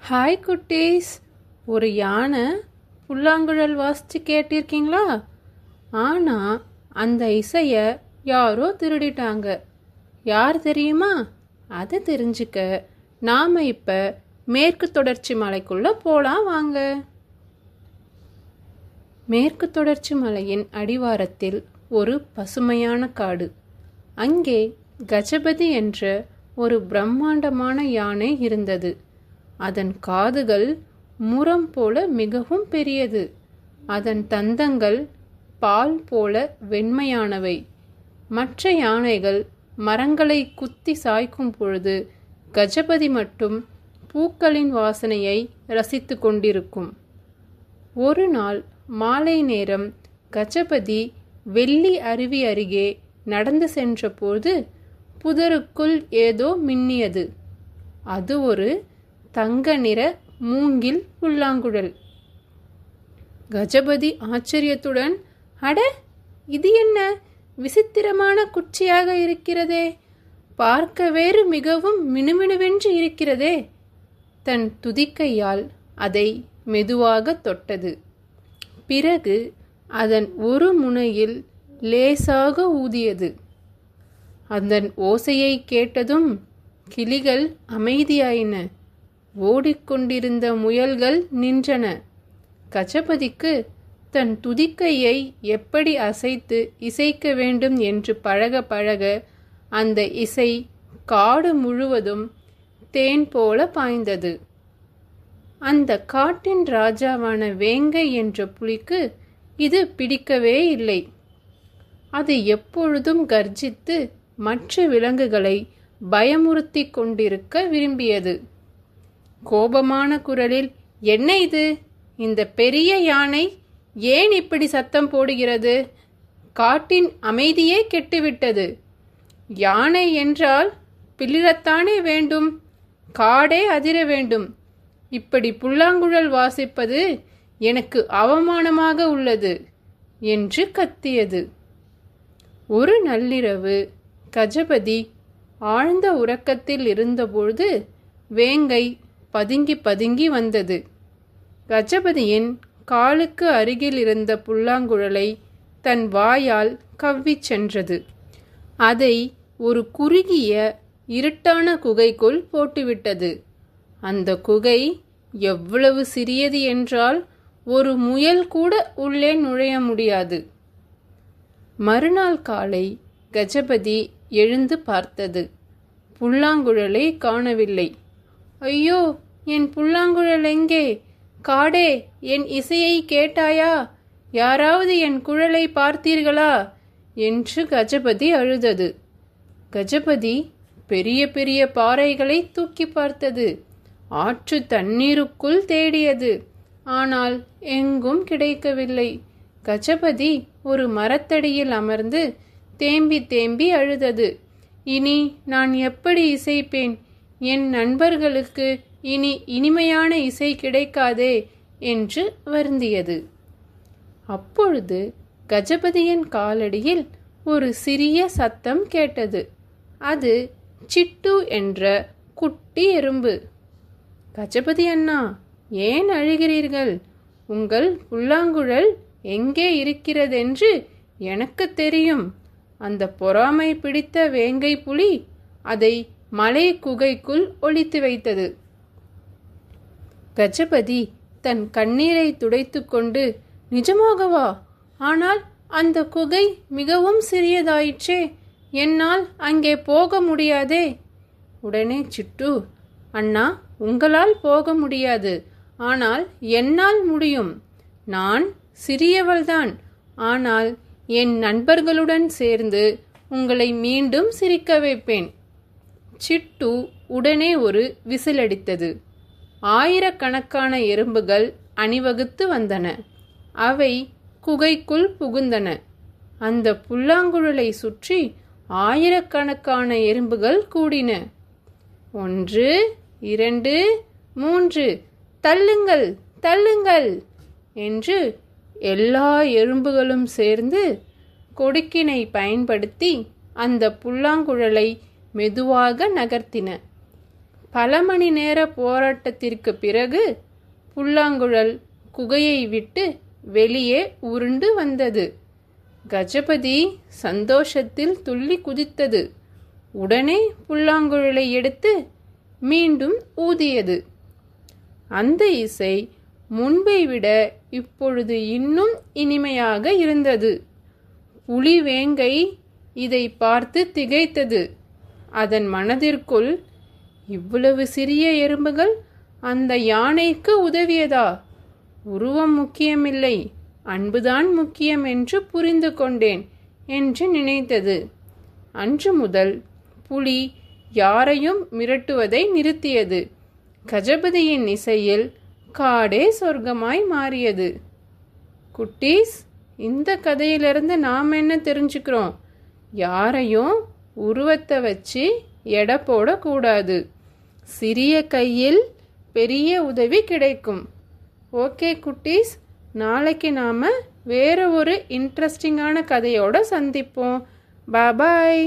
Hi குட்டீஸ். ஒரு யானை புல்லாங்குழல் வாசித்து கேட்டிருக்கீங்களா? ஆனால் அந்த இசையை யாரோ திருடிட்டாங்க. யார் தெரியுமா? அதை தெரிஞ்சுக்க நாம் இப்போ மேற்கு தொடர்ச்சி மலைக்குள்ளே போகலாம் வாங்க. மேற்கு தொடர்ச்சி மலையின் அடிவாரத்தில் ஒரு பசுமையான காடு. அங்கே கஜபதி என்ற ஒரு பிரம்மாண்டமான யானை இருந்தது. அதன் காதுகள் முரம் போல மிகவும் பெரியது. அதன் தந்தங்கள் பால் போல வெண்மையானவை. மற்ற யானைகள் மரங்களை குத்தி சாய்க்கும் பொழுது கஜபதி மட்டும் பூக்களின் வாசனையை ரசித்து கொண்டிருக்கும். ஒரு நாள் மாலை நேரம் கஜபதி வெள்ளி அருவி அருகே நடந்து சென்றபோது புதருக்குள் ஏதோ மின்னியது. அது ஒரு தங்க நிற மூங்கில் புல்லாங்குழல். கஜபதி ஆச்சரியத்துடன், அட, இது என்ன விசித்திரமான குச்சியாக இருக்கிறதே, பார்க்க வேறு மிகவும் மினுமினுவென்று இருக்கிறதே. தன் துதிக்கையால் அதை மெதுவாக தொட்டது. பிறகு அதன் ஒரு முனையில் லேசாக ஊதியது. அதன் ஓசையை கேட்டதும் கிளிகள் அமைதியாயின. ஓடிக்கொண்டிருந்த முயல்கள் நின்றன. கஜபதிக்கு தன் துதிக்கையை எப்படி அசைத்து இசைக்க வேண்டும் என்று பழக பழக அந்த இசை காடு முழுவதும் தேன் போல பாய்ந்தது. அந்த காட்டின் ராஜாவான வேங்கை என்ற புலிக்கு இது பிடிக்கவே இல்லை. அது எப்பொழுதும் கர்ஜித்து மற்ற விலங்குகளை பயமுறுத்தி கொண்டிருக்க விரும்பியது. கோபமான குரலில், என்ன இது? இந்த பெரிய யானை ஏன் இப்படி சத்தம் போடுகிறது? காட்டின் அமைதியே கெட்டுவிட்டது. யானை என்றால் பிளிரத்தானே வேண்டும், காடே அதிர வேண்டும். இப்படி புல்லாங்குழல் வாசிப்பது எனக்கு அவமானமாக உள்ளது என்று கத்தியது. ஒரு நள்ளிரவு கஜபதி ஆழ்ந்த உறக்கத்தில் இருந்தபொழுது வேங்கை பதுங்கி பதுங்கி வந்தது. கஜபதியின் காலுக்கு அருகில் இருந்த புல்லாங்குழலை தன் வாயால் கவ்விச் சென்றது. அதை ஒரு குறுகிய இருட்டான குகைக்குள் போட்டுவிட்டது. அந்த குகை எவ்வளவு சிறியது என்றால் ஒரு முயல் கூட உள்ளே நுழைய முடியாது. மறுநாள் காலை கஜபதி எழுந்து பார்த்தது. புல்லாங்குழலை காணவில்லை. ஐயோ, என் புல்லாங்குழல் எங்கே? காடே, என் இசையை கேட்டாயா? யாராவது என் குழலை பார்த்தீர்களா என்று கஜபதி அழுதது. கஜபதி பெரிய பெரிய பாறைகளை தூக்கி பார்த்தது. ஆற்று தண்ணீருக்குள் தேடியது. ஆனால் எங்கும் கிடைக்கவில்லை. கஜபதி ஒரு மரத்தடியில் அமர்ந்து தேம்பி தேம்பி அழுதது. இனி நான் எப்படி இசைப்பேன்? என் நண்பர்களுக்கு இனி இனிமையான இசை கிடைக்காதே என்று வருந்தியது. அப்பொழுது கஜபதியின் காலடியில் ஒரு சிறிய சத்தம் கேட்டது. அது சிட்டு என்ற குட்டி எறும்பு. கஜபதி அண்ணா, ஏன் அழுகிறீர்கள்? உங்கள் புல்லாங்குழல் எங்கே இருக்கிறதென்று எனக்கு தெரியும். அந்த பொறாமை பிடித்த வேங்கை புலி அதை மலை குகைக்குள் ஒளித்து வைத்தது. கஜபதி தன் கண்ணீரை துடைத்து கொண்டு, நிஜமாகவா? ஆனால் அந்த குகை மிகவும் சிறியதாயிற்றே, என்னால் அங்கே போக முடியாதே. உடனே சிட்டு, அண்ணா, உங்களால் போக முடியாது, ஆனால் என்னால் முடியும். நான் சிறியவள்தான், ஆனால் என் நண்பர்களுடன் சேர்ந்து உங்களை மீண்டும் சிரிக்க வைப்பேன். சிட்டு உடனே ஒரு விசிலடித்தது. ஆயிரக்கணக்கான எறும்புகள் அணிவகுத்து வந்தன. அவை குகைக்குள் புகுந்தன. அந்த புல்லாங்குழலை சுற்றி ஆயிரக்கணக்கான எறும்புகள் கூடின. 1, 2, 3, தள்ளுங்கள், தள்ளுங்கள் என்று எல்லா எறும்புகளும் சேர்ந்து கொடுக்கினை பயன்படுத்தி அந்த புல்லாங்குழலை மெதுவாக நகர்த்தின. பல மணி நேர போராட்டத்திற்கு பிறகு புல்லாங்குழல் குகையை விட்டு வெளியே உருண்டு வந்தது. கஜபதி சந்தோஷத்தில் துள்ளி குதித்தது. உடனே புல்லாங்குழலை எடுத்து மீண்டும் ஊதியது. அந்த இசை முன்பை விட இப்பொழுது இன்னும் இனிமையாக இருந்தது. புலிவேங்கை இதை பார்த்து திகைத்தது. அதன் மனதிற்குள், இவ்வளவு சிறிய எறும்புகள் அந்த யானைக்கு உதவியதா? உருவம் முக்கியமில்லை, அன்புதான் முக்கியம் என்று புரிந்து கொண்டேன் என்று நினைத்தது. அன்று முதல் புலி யாரையும் மிரட்டுவதை நிறுத்தியது. கஜபதியின் இசையில் காடே சொர்க்கமாய் மாறியது. குட்டீஸ், இந்த கதையிலிருந்து நாம் என்ன தெரிஞ்சுக்கிறோம்? யாரையும் உருவத்தை வச்சு எடை போடக்கூடாது. சிறிய கையில் பெரிய உதவி கிடைக்கும். ஓகே குட்டீஸ், நாளைக்கு நாம் வேறு ஒரு இன்ட்ரெஸ்டிங்கான கதையோடு சந்திப்போம். பாய்.